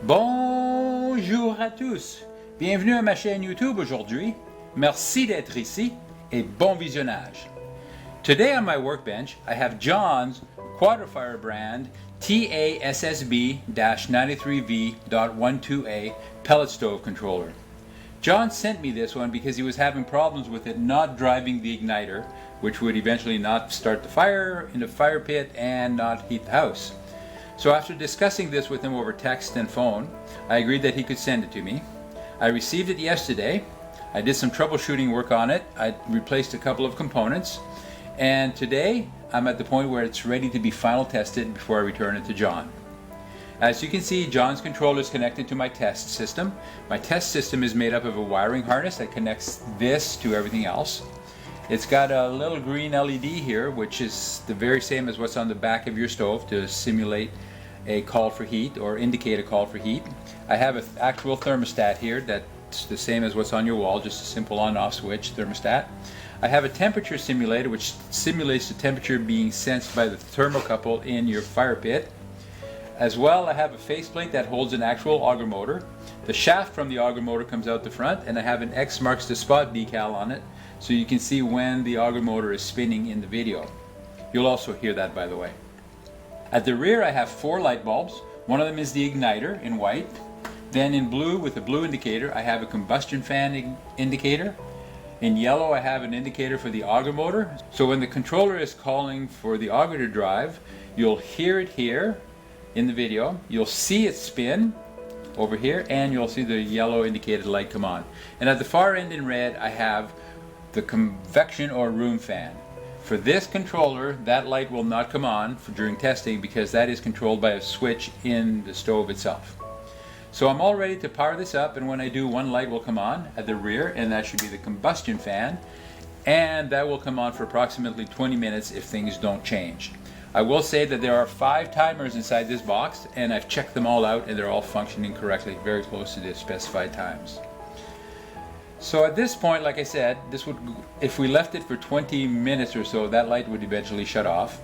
Bonjour à tous! Bienvenue à ma chaîne YouTube aujourd'hui. Merci d'être ici et bon visionnage. Today on my workbench I have John's QuadraFire brand TASSB-93V.12A Pellet Stove Controller. John sent me this one because he was having problems with it not driving the igniter, which would eventually not start the fire in the fire pit and not heat the house. So after discussing this with him over text and phone, I agreed that he could send it to me. I received it yesterday. I did some troubleshooting work on it. I replaced a couple of components. And today I'm at the point where it's ready to be final tested before I return it to John. As you can see, John's controller is connected to my test system. My test system is made up of a wiring harness that connects this to everything else. It's got a little green LED here, which is the very same as what's on the back of your stove to simulate a call for heat or indicate a call for heat. I have an actual thermostat here that's the same as what's on your wall, just a simple on-off switch thermostat. I have a temperature simulator which simulates the temperature being sensed by the thermocouple in your fire pit. As well, I have a faceplate that holds an actual auger motor. The shaft from the auger motor comes out the front, and I have an X marks the spot decal on it so you can see when the auger motor is spinning in the video. You'll also hear that, by the way. At the rear I have 4 light bulbs. One of them is the igniter in white. Then in blue, with a blue indicator, I have a combustion fan indicator. In yellow I have an indicator for the auger motor. So when the controller is calling for the auger to drive, you'll hear it here in the video. You'll see it spin over here, and you'll see the yellow indicated light come on. And at the far end in red I have the convection or room fan. For this controller, that light will not come on during testing because that is controlled by a switch in the stove itself. So I'm all ready to power this up, and when I do, one light will come on at the rear, and that should be the combustion fan, and that will come on for approximately 20 minutes if things don't change. I will say that there are 5 timers inside this box, and I've checked them all out and they're all functioning correctly, very close to the specified times. So at this point, like I said, if we left it for 20 minutes or so, that light would eventually shut off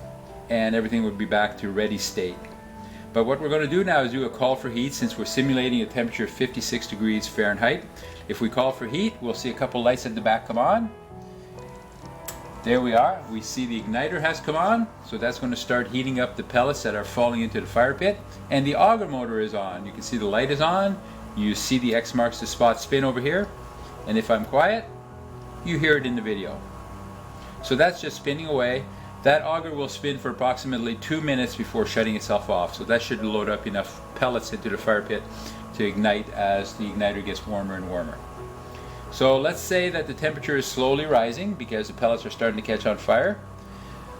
and everything would be back to ready state. But what we're going to do now is do a call for heat, since we're simulating a temperature of 56 degrees Fahrenheit. If we call for heat, we'll see a couple lights at the back come on. There we are. We see the igniter has come on, so that's going to start heating up the pellets that are falling into the fire pit. And the auger motor is on. You can see the light is on. You see the X marks the spot spin over here. And if I'm quiet, you hear it in the video. So that's just spinning away. That auger will spin for approximately 2 minutes before shutting itself off. So that should load up enough pellets into the fire pit to ignite as the igniter gets warmer and warmer. So let's say that the temperature is slowly rising because the pellets are starting to catch on fire.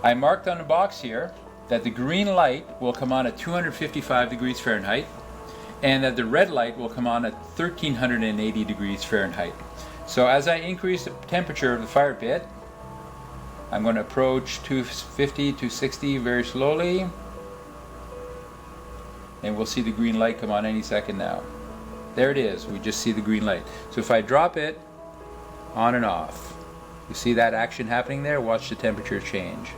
I marked on the box here that the green light will come on at 255 degrees Fahrenheit and that the red light will come on at 1380 degrees Fahrenheit. So as I increase the temperature of the fire pit, I'm going to approach 250, 260 very slowly, and we'll see the green light come on any second now. There it is, we just see the green light. So if I drop it on and off, you see that action happening there? Watch the temperature change.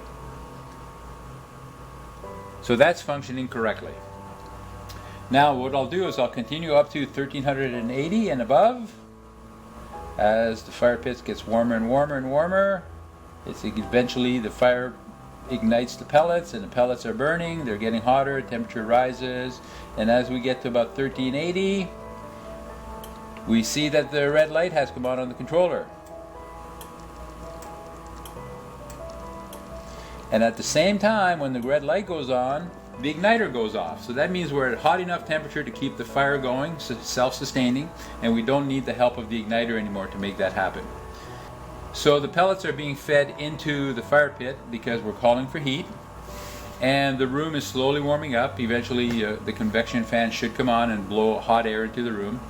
So that's functioning correctly. Now what I'll do is I'll continue up to 1380 and above. As the fire pit gets warmer and warmer and warmer, eventually the fire ignites the pellets and the pellets are burning, they're getting hotter, temperature rises, and as we get to about 1380, we see that the red light has come on the controller. And at the same time, when the red light goes on, the igniter goes off. So that means we're at hot enough temperature to keep the fire going, self-sustaining, and we don't need the help of the igniter anymore to make that happen. So the pellets are being fed into the fire pit because we're calling for heat, and the room is slowly warming up. Eventually the convection fan should come on and blow hot air into the room.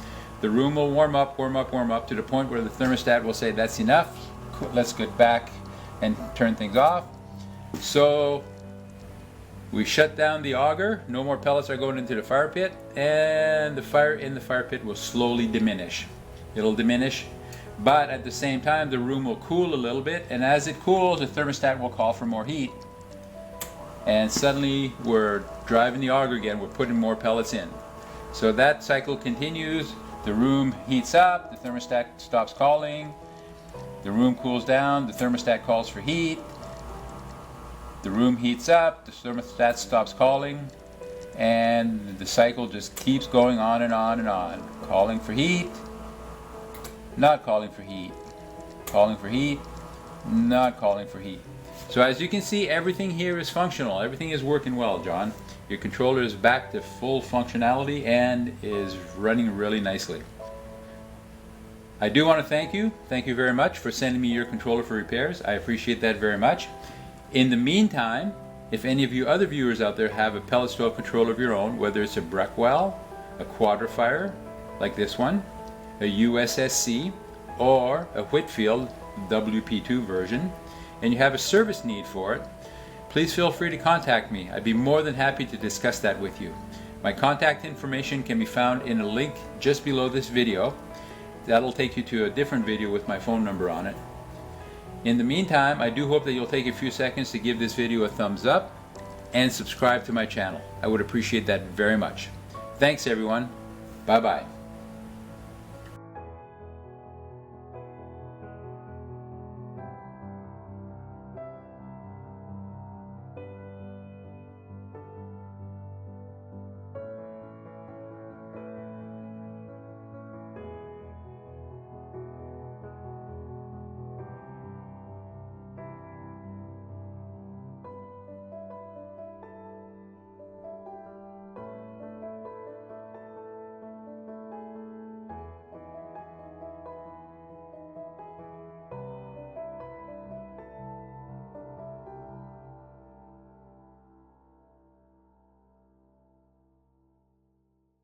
The room will warm up to the point where the thermostat will say that's enough, let's get back and turn things off. So we shut down the auger, no more pellets are going into the fire pit, and the fire in the fire pit will slowly diminish. It'll diminish, but at the same time the room will cool a little bit, and as it cools the thermostat will call for more heat, and suddenly we're driving the auger again, we're putting more pellets in. So that cycle continues. The room heats up, the thermostat stops calling. The room cools down, the thermostat calls for heat. The room heats up, the thermostat stops calling, and the cycle just keeps going on and on and on. Calling for heat, not calling for heat, calling for heat, not calling for heat. So as you can see, everything here is functional. Everything is working well, John. Your controller is back to full functionality and is running really nicely. I do want to thank you. Thank you very much for sending me your controller for repairs. I appreciate that very much. In the meantime, if any of you other viewers out there have a pellet stove controller of your own, whether it's a Breckwell, a QuadraFire, like this one, a USSC, or a Whitfield WP2 version, and you have a service need for it, please feel free to contact me. I'd be more than happy to discuss that with you. My contact information can be found in a link just below this video. That'll take you to a different video with my phone number on it. In the meantime, I do hope that you'll take a few seconds to give this video a thumbs up and subscribe to my channel. I would appreciate that very much. Thanks everyone. Bye bye.